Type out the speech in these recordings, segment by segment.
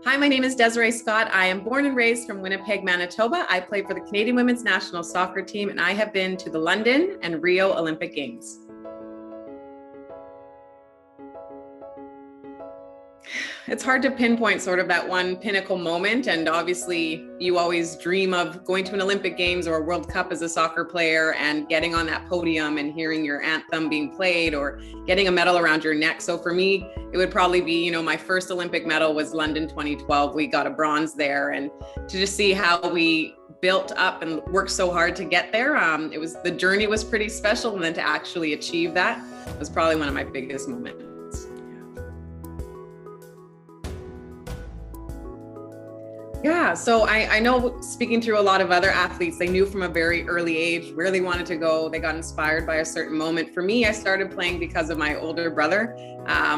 Hi, my name is Desiree Scott. I am born and raised from Winnipeg, Manitoba. I play for the Canadian Women's National Soccer Team, and I have been to the London and Rio Olympic Games. It's hard to pinpoint sort of that one pinnacle moment. And obviously, you always dream of going to an Olympic Games or a World Cup as a soccer player and getting on that podium and hearing your anthem being played or getting a medal around your neck. So for me, it would probably be, my first Olympic medal was London 2012. We got a bronze there. And to just see how we built up and worked so hard to get there, the journey was pretty special. And then to actually achieve that was probably one of my biggest moments. Yeah, so I know, speaking through a lot of other athletes, they knew from a very early age where they wanted to go. They got inspired by a certain moment. For me, I started playing because of my older brother.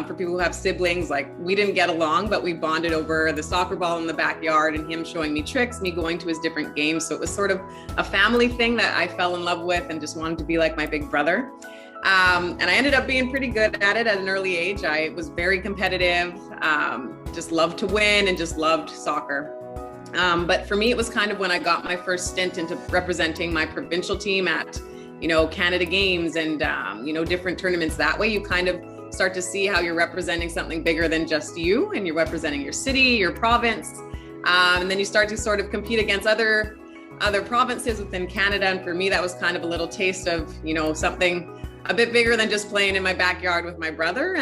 For people who have siblings, we didn't get along, but we bonded over the soccer ball in the backyard and him showing me tricks, me going to his different games. So it was sort of a family thing that I fell in love with and just wanted to be like my big brother. And I ended up being pretty good at it at an early age. I was very competitive, just loved to win and just loved soccer. But for me, it was kind of when I got my first stint into representing my provincial team at, Canada Games and, different tournaments. That way you kind of start to see how you're representing something bigger than just you, and you're representing your city, your province. And then you start to sort of compete against other provinces within Canada. And for me, that was kind of a little taste of, something a bit bigger than just playing in my backyard with my brother.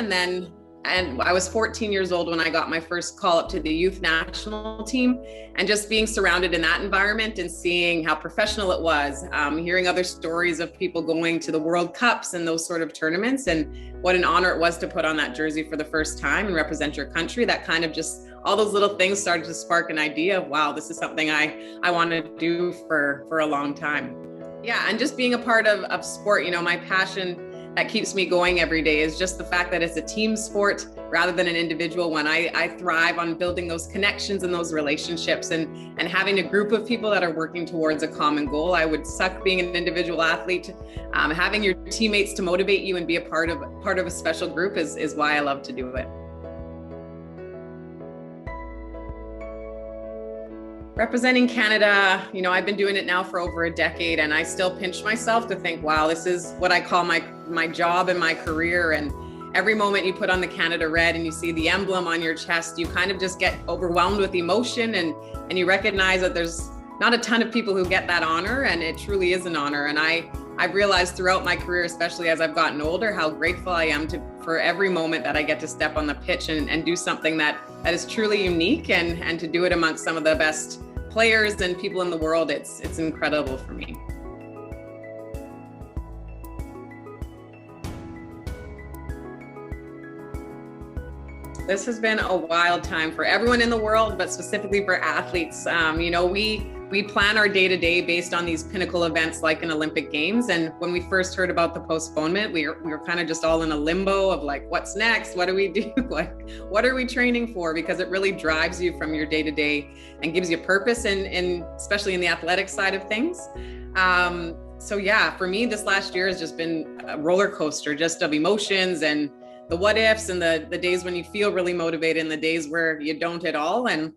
And I was 14 years old when I got my first call up to the youth national team, and just being surrounded in that environment and seeing how professional it was, hearing other stories of people going to the World Cups and those sort of tournaments, and what an honor it was to put on that jersey for the first time and represent your country. That kind of just, all those little things started to spark an idea of, wow, this is something I want to do for a long time. Yeah, and just being a part of sport, my passion that keeps me going every day is just the fact that it's a team sport rather than an individual one. I thrive on building those connections and those relationships and having a group of people that are working towards a common goal. I would suck being an individual athlete. Having your teammates to motivate you and be a part of a special group is why I love to do it. Representing Canada, I've been doing it now for over a decade, and I still pinch myself to think, wow, this is what I call my job and my career. And every moment you put on the Canada red and you see the emblem on your chest, you kind of just get overwhelmed with emotion, and you recognize that there's not a ton of people who get that honor, and it truly is an honor. And I've realized throughout my career, especially as I've gotten older, how grateful I am for every moment that I get to step on the pitch and do something that is truly unique, and to do it amongst some of the best players and people in the world. It's incredible for me. This has been a wild time for everyone in the world, but specifically for athletes. We plan our day-to-day based on these pinnacle events like an Olympic Games. And when we first heard about the postponement, we were kind of just all in a limbo of what's next? What do we do? What are we training for? Because it really drives you from your day-to-day and gives you purpose, and especially in the athletic side of things. So yeah, for me, this last year has just been a roller coaster just of emotions, and the what ifs, and the days when you feel really motivated and the days where you don't at all. And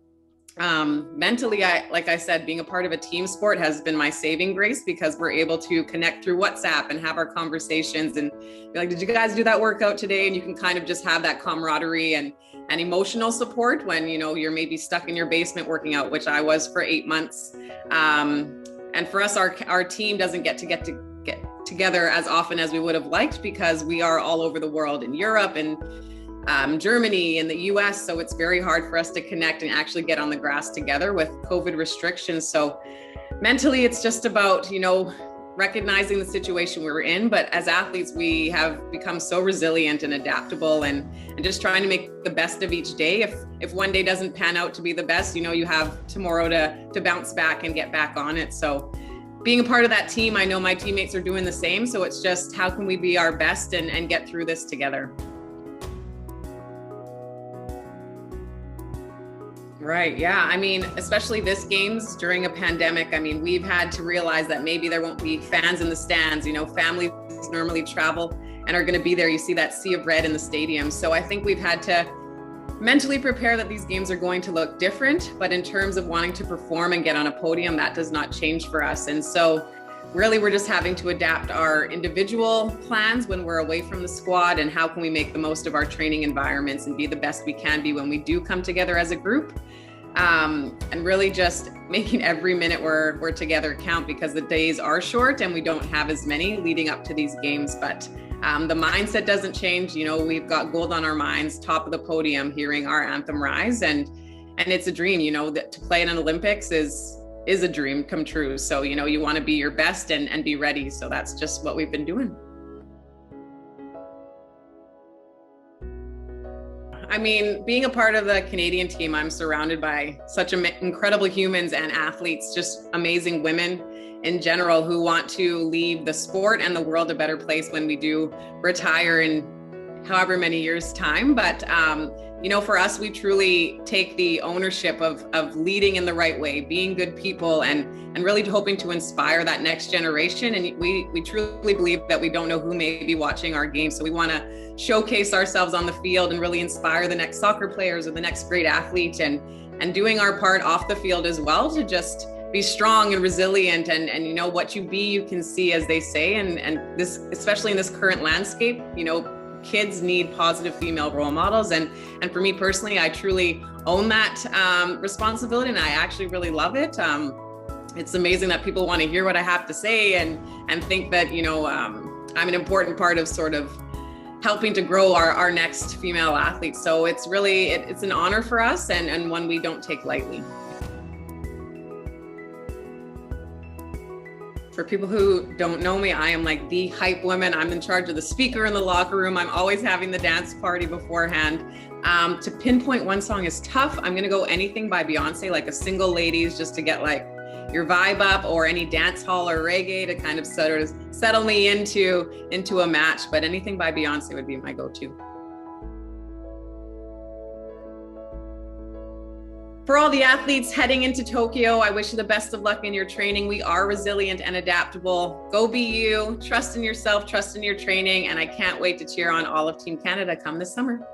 mentally, like I said, being a part of a team sport has been my saving grace, because we're able to connect through WhatsApp and have our conversations and be like, did you guys do that workout today? And you can kind of just have that camaraderie and emotional support when, you're maybe stuck in your basement working out, which I was for 8 months. And for us, our team doesn't get together as often as we would have liked, because we are all over the world, in Europe and Germany and the US. So it's very hard for us to connect and actually get on the grass together with COVID restrictions. So mentally, it's just about, recognizing the situation we're in. But as athletes, we have become so resilient and adaptable, and just trying to make the best of each day. If one day doesn't pan out to be the best, you have tomorrow to bounce back and get back on it. So being a part of that team, I know my teammates are doing the same. So it's just, how can we be our best and get through this together? Right. Yeah. I mean, especially this games during a pandemic. I mean, we've had to realize that maybe there won't be fans in the stands. Families normally travel and are going to be there. You see that sea of red in the stadium. So I think we've had to mentally prepare that these games are going to look different, but in terms of wanting to perform and get on a podium, that does not change for us. And so really, we're just having to adapt our individual plans when we're away from the squad, and how can we make the most of our training environments and be the best we can be when we do come together as a group. And really just making every minute we're together count, because the days are short and we don't have as many leading up to these games. But the mindset doesn't change. You know, we've got gold on our minds, top of the podium, hearing our anthem rise, and it's a dream, you know, that to play in an Olympics is a dream come true. So, you know, you want to be your best and be ready. So that's just what we've been doing. I mean, being a part of the Canadian team, I'm surrounded by such incredible humans and athletes, just amazing women in general who want to leave the sport and the world a better place when we do retire in however many years' time. But, you know, for us, we truly take the ownership of leading in the right way, being good people, and really hoping to inspire that next generation. And we truly believe that we don't know who may be watching our game. So we want to showcase ourselves on the field and really inspire the next soccer players or the next great athlete, and doing our part off the field as well to just be strong and resilient, and you know, what you be, you can see, as they say. And this, especially in this current landscape, you know, kids need positive female role models. And for me personally, I truly own that responsibility, and I actually really love it. It's amazing that people want to hear what I have to say and think that, you know, I'm an important part of sort of helping to grow our next female athletes. So it's really, it's an honor for us, and one we don't take lightly. For people who don't know me, I am like the hype woman. I'm in charge of the speaker in the locker room. I'm always having the dance party beforehand. To pinpoint one song is tough. I'm gonna go anything by Beyonce, like a Single Ladies, just to get like your vibe up, or any dance hall or reggae to kind of settle me into a match. But anything by Beyonce would be my go-to. For all the athletes heading into Tokyo, I wish you the best of luck in your training. We are resilient and adaptable. Go be you, trust in yourself, trust in your training, and I can't wait to cheer on all of Team Canada come this summer.